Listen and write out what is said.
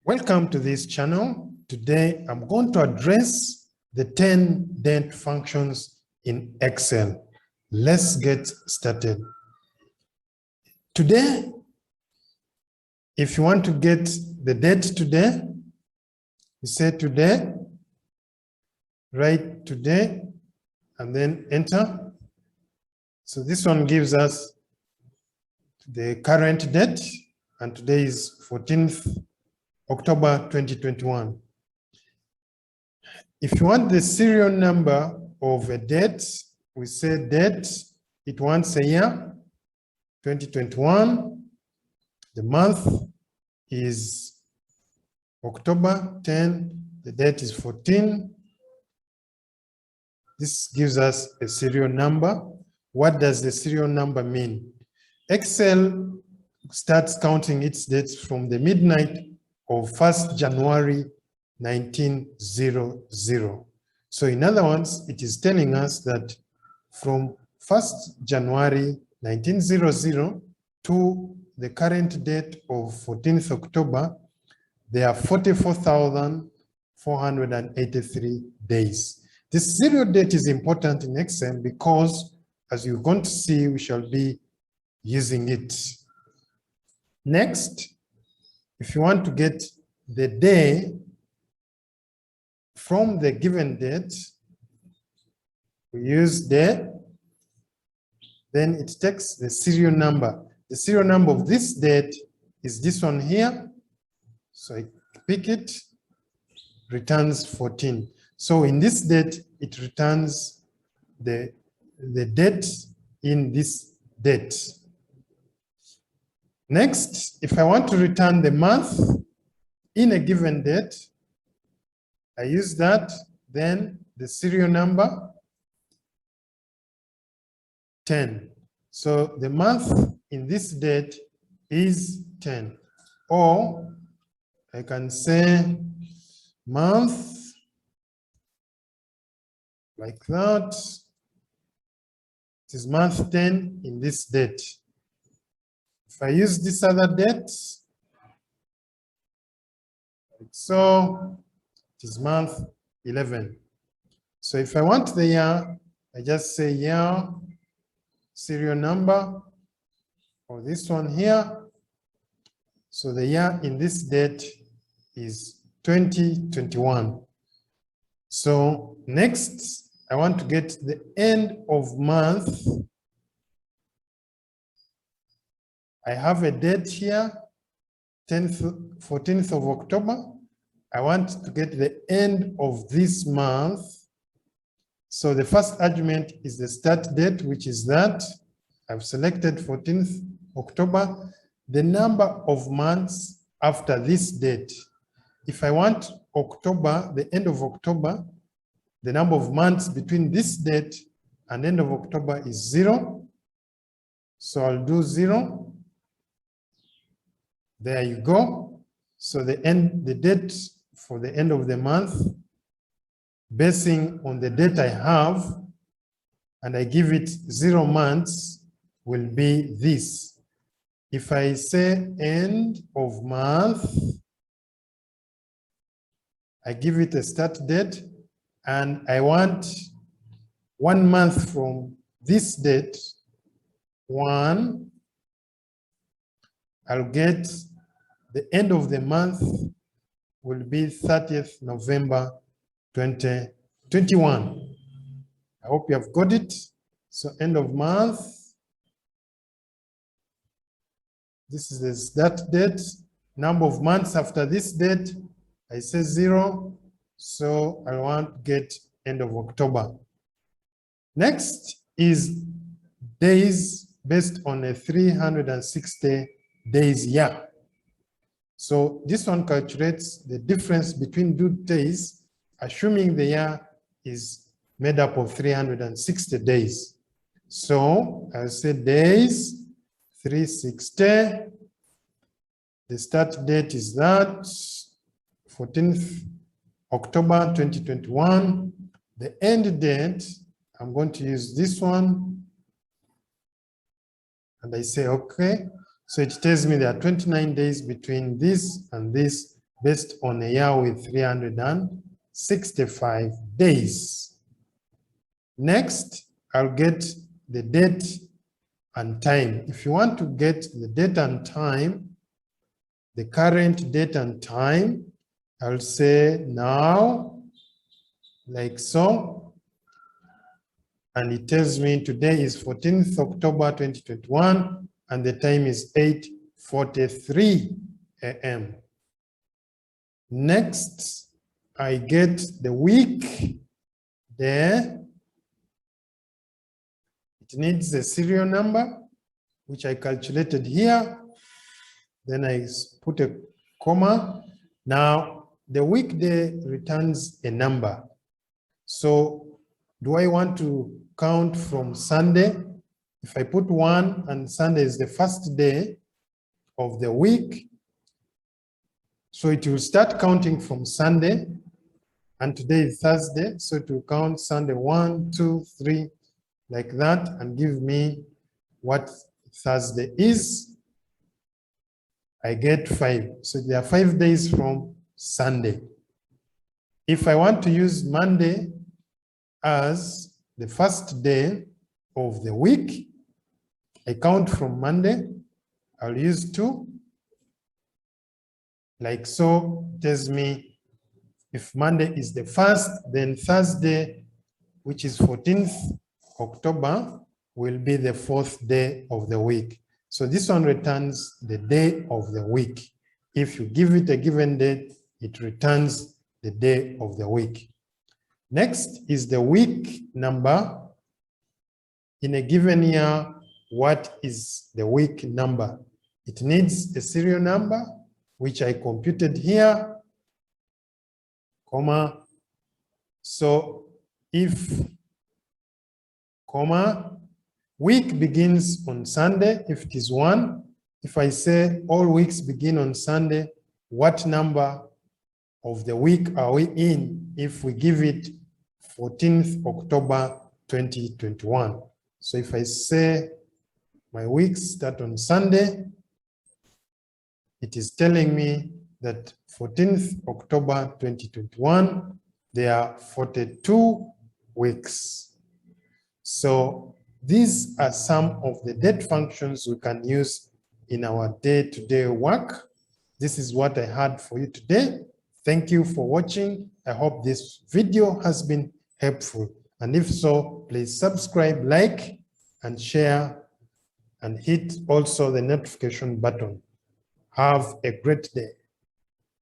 Welcome to this channel. Today, I'm going to address the 10 date functions in Excel. Let's get started. Today, if you want to get the date today, you say today, write today, and then enter. So this one gives us the current date, and today is 14th October 2021. If you want the serial number of a date, we say date, it wants a year, 2021. The month is October 10, the date is 14. This gives us a serial number. What does the serial number mean? Excel starts counting its dates from the midnight of 1st January 1900. So in other words, it is telling us that from 1st January 1900 to the current date of 14th October, there are 44,483 days. This serial date is important in Excel because, as you're going to see, we shall be using it. Next, if you want to get the day from the given date, we use day, then it takes the serial number. The serial number of this date is this one here. So I pick it, returns 14. So in this date, it returns the date in this date. Next, if I want to return the month in a given date, I use that, then the serial number 10. So the month in this date is 10. Or I can say month like that. It is month 10 in this date. If I use this other date, like so, it is month 11. So if I want the year, I just say year, serial number, or this one here. So the year in this date is 2021. So next, I want to get the end of month. I have a date here, 14th of October. I want to get the end of this month. So the first argument is the start date, which is that. I've selected 14th October, the number of months after this date. If I want October, the end of October, the number of months between this date and end of October is 0. So I'll do 0. There you go. So the date for the end of the month, basing on the date I have, and I give it 0 months, will be this. If I say end of month, I give it a start date, and I want 1 month from this date, 1. I'll get the end of the month will be 30th November 2021. I hope you have got it. So end of month. This is the start date. Number of months after this date, I say 0. So I want to get end of October. Next is days based on a 360 days year. So this one calculates the difference between two days, assuming the year is made up of 360 days. So I'll say days, 360. The start date is that, 14th October 2021. The end date, I'm going to use this one. And I say, okay. So it tells me there are 29 days between this and this, based on a year with 365 days. Next, I'll get the date and time. If you want to get the date and time, the current date and time, I'll say now, like so. And it tells me today is 14th October 2021, and the time is 8:43 a.m. Next, I get the week there. It needs a serial number, which I calculated here. Then I put a comma. Now, the weekday returns a number. So, do I want to count from Sunday? If I put 1 and Sunday is the first day of the week, so it will start counting from Sunday, and today is Thursday, so it will count Sunday 1, 2, 3, like that, and give me what Thursday is. I get 5. So there are 5 days from Sunday. If I want to use Monday as the first day of the week, I count from Monday. I'll use 2. Like so, it tells me if Monday is the first, then Thursday, which is 14th October, will be the 4th day of the week. So this one returns the day of the week. If you give it a given date, it returns the day of the week. Next is the week number. In a given year, what is the week number? It needs a serial number, which I computed here, comma. So if, comma, week begins on Sunday, if it is 1. If I say all weeks begin on Sunday, what number of the week are we in if we give it 14th October 2021? So if I say my weeks start on Sunday, it is telling me that 14th October 2021, there are 42 weeks. So these are some of the date functions we can use in our day-to-day work. This is what I had for you today. Thank you for watching. I hope this video has been helpful. And if so, please subscribe, like, and share, and hit also the notification button. Have a great day.